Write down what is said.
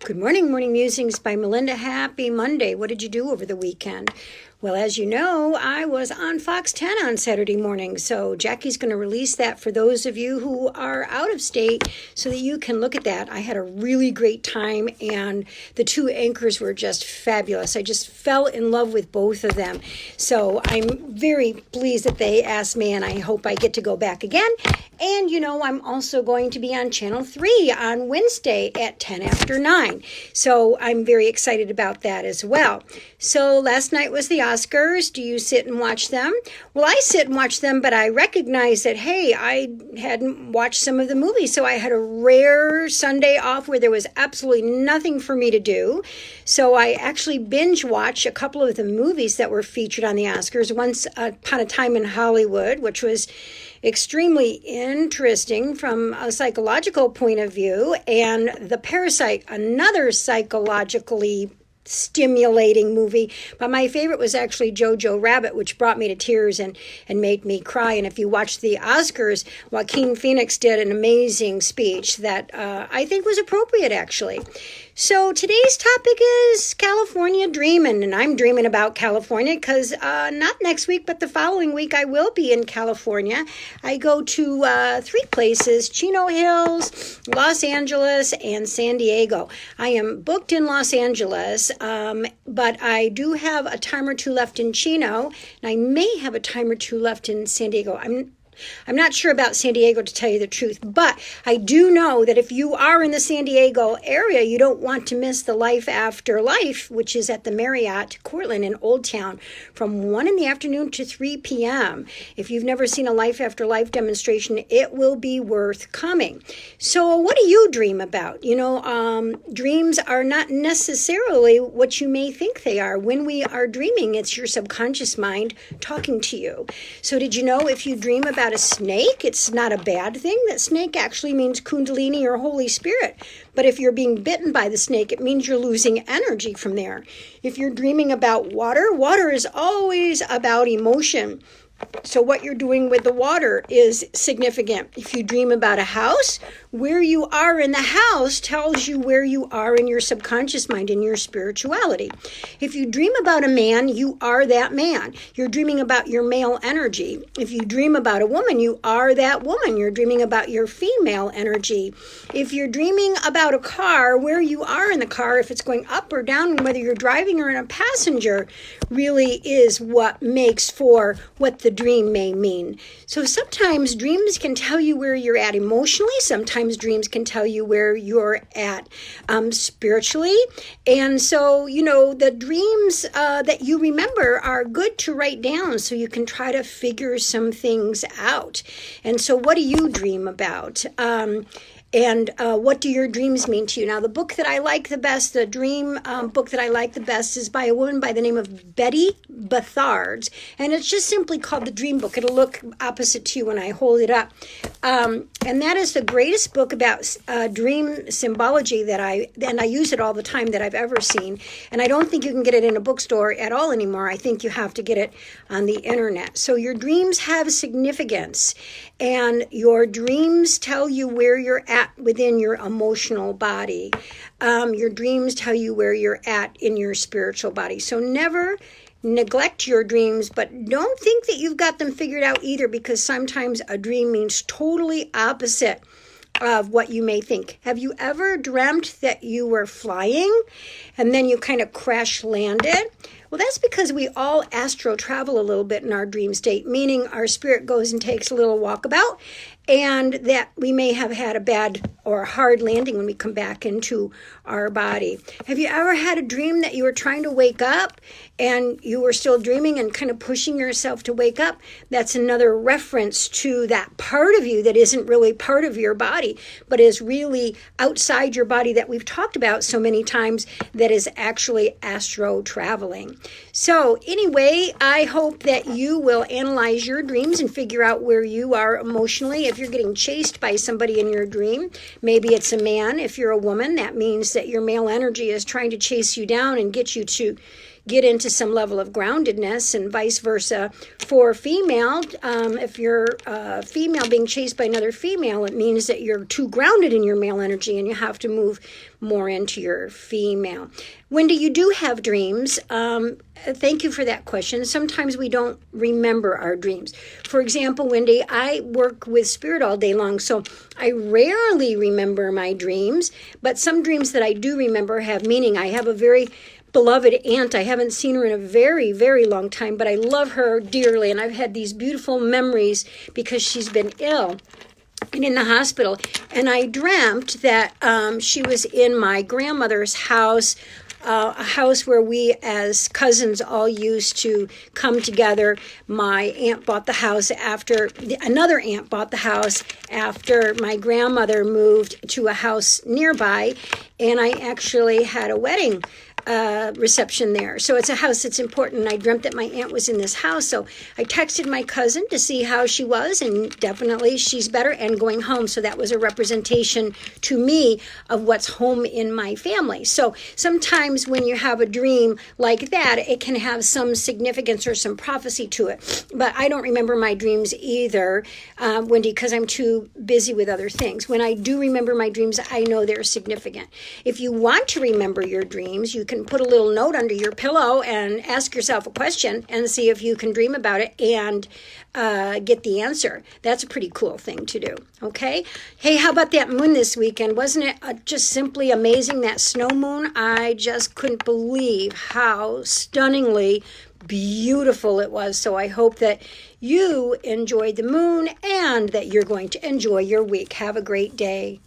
Good morning, Morning Musings by Melinda. Happy Monday. What did you do over the weekend? Well, as you know, I was on Fox 10 on Saturday morning, so Jackie's going to release that for those of you who are out of state so that you can look at that. I had a really great time, and the two anchors were just fabulous. I just fell in love with both of them. So I'm very pleased that they asked me, and I hope I get to go back again. And, you know, I'm also going to be on Channel 3 on Wednesday at 10 after 9. So I'm very excited about that as well. So last night was the Oscars. Do you sit and watch them? Well, I sit and watch them, but I recognize that, hey, I hadn't watched some of the movies. So I had a rare Sunday off where there was absolutely nothing for me to do. So I actually binge watched a couple of the movies that were featured on the Oscars. Once Upon a Time in Hollywood, which was extremely interesting from a psychological point of view, and The Parasite, another psychologically stimulating movie. But my favorite was actually Jojo Rabbit, which brought me to tears and made me cry. And if you watch the Oscars, Joaquin Phoenix did an amazing speech that I think was appropriate, actually. So today's topic is California dreaming, and I'm dreaming about California because not next week, but the following week I will be in California. I go to three places: Chino Hills, Los Angeles, and San Diego. I am booked in Los Angeles, but I do have a time or two left in Chino, and I may have a time or two left in San Diego. I'm not sure about San Diego, to tell you the truth, but I do know that if you are in the San Diego area, you don't want to miss the Life After Life, which is at the Marriott Cortland in Old Town from 1 in the afternoon to 3 p.m. If you've never seen a Life After Life demonstration, it will be worth coming. So what do you dream about? You know, dreams are not necessarily what you may think they are. When we are dreaming, it's your subconscious mind talking to you. So did you know if you dream about a snake, it's not a bad thing? That snake actually means Kundalini or Holy Spirit. But if you're being bitten by the snake, it means you're losing energy from there. If you're dreaming about water, water is always about emotion. So what you're doing with the water is significant. If you dream about a house, where you are in the house tells you where you are in your subconscious mind, in your spirituality. If you dream about a man, you are that man. You're dreaming about your male energy. If you dream about a woman, you are that woman. You're dreaming about your female energy. If you're dreaming about a car, where you are in the car, if it's going up or down, and whether you're driving or in a passenger, really is what makes for what the dream may mean. So sometimes dreams can tell you where you're at emotionally. Sometimes dreams can tell you where you're at spiritually. And so, you know, the dreams that you remember are good to write down so you can try to figure some things out. And so what do you dream about? And what do your dreams mean to you? Now, the book that I like the best, the dream book that I like the best, is by a woman by the name of Betty Bethards. And it's just simply called The Dream Book. It'll look opposite to you when I hold it up. And that is the greatest book about dream symbology and I use it all the time, that I've ever seen. And I don't think you can get it in a bookstore at all anymore. I think you have to get it on the internet. So your dreams have significance, and your dreams tell you where you're at within your emotional body. Your dreams tell you where you're at in your spiritual body. So never neglect your dreams, but don't think that you've got them figured out either, because sometimes a dream means totally opposite of what you may think. Have you ever dreamt that you were flying and then you kind of crash landed? Well, that's because we all astro travel a little bit in our dream state, meaning our spirit goes and takes a little walkabout, and that we may have had a bad or a hard landing when we come back into our body. Have you ever had a dream that you were trying to wake up and you were still dreaming and kind of pushing yourself to wake up? That's another reference to that part of you that isn't really part of your body, but is really outside your body, that we've talked about so many times, that is actually astro traveling. So anyway, I hope that you will analyze your dreams and figure out where you are emotionally. If you're getting chased by somebody in your dream, maybe it's a man. If you're a woman, that means that your male energy is trying to chase you down and get you to get into some level of groundedness, and vice versa for female. If you're a female being chased by another female, it means that you're too grounded in your male energy and you have to move more into your female. Wendy, you do have dreams. Thank you for that question. Sometimes we don't remember our dreams. For example, Wendy, I work with spirit all day long, so I rarely remember my dreams, but some dreams that I do remember have meaning. I have a very beloved aunt. I haven't seen her in a very, very long time, but I love her dearly, and I've had these beautiful memories because she's been ill and in the hospital. And I dreamt that she was in my grandmother's house, a house where we as cousins all used to come together. My aunt bought the house after, another aunt bought the house after my grandmother moved to a house nearby, and I actually had a wedding reception there. So it's a house that's important. I dreamt that my aunt was in this house. So I texted my cousin to see how she was, and definitely she's better and going home. So that was a representation to me of what's home in my family. So sometimes when you have a dream like that, it can have some significance or some prophecy to it. But I don't remember my dreams either, Wendy, because I'm too busy with other things. When I do remember my dreams, I know they're significant. If you want to remember your dreams, you can put a little note under your pillow and ask yourself a question and see if you can dream about it and get the answer. That's a pretty cool thing to do. Okay. Hey, how about that moon this weekend? Wasn't it just simply amazing, that snow moon? I just couldn't believe how stunningly beautiful it was. So I hope that you enjoyed the moon and that you're going to enjoy your week. Have a great day.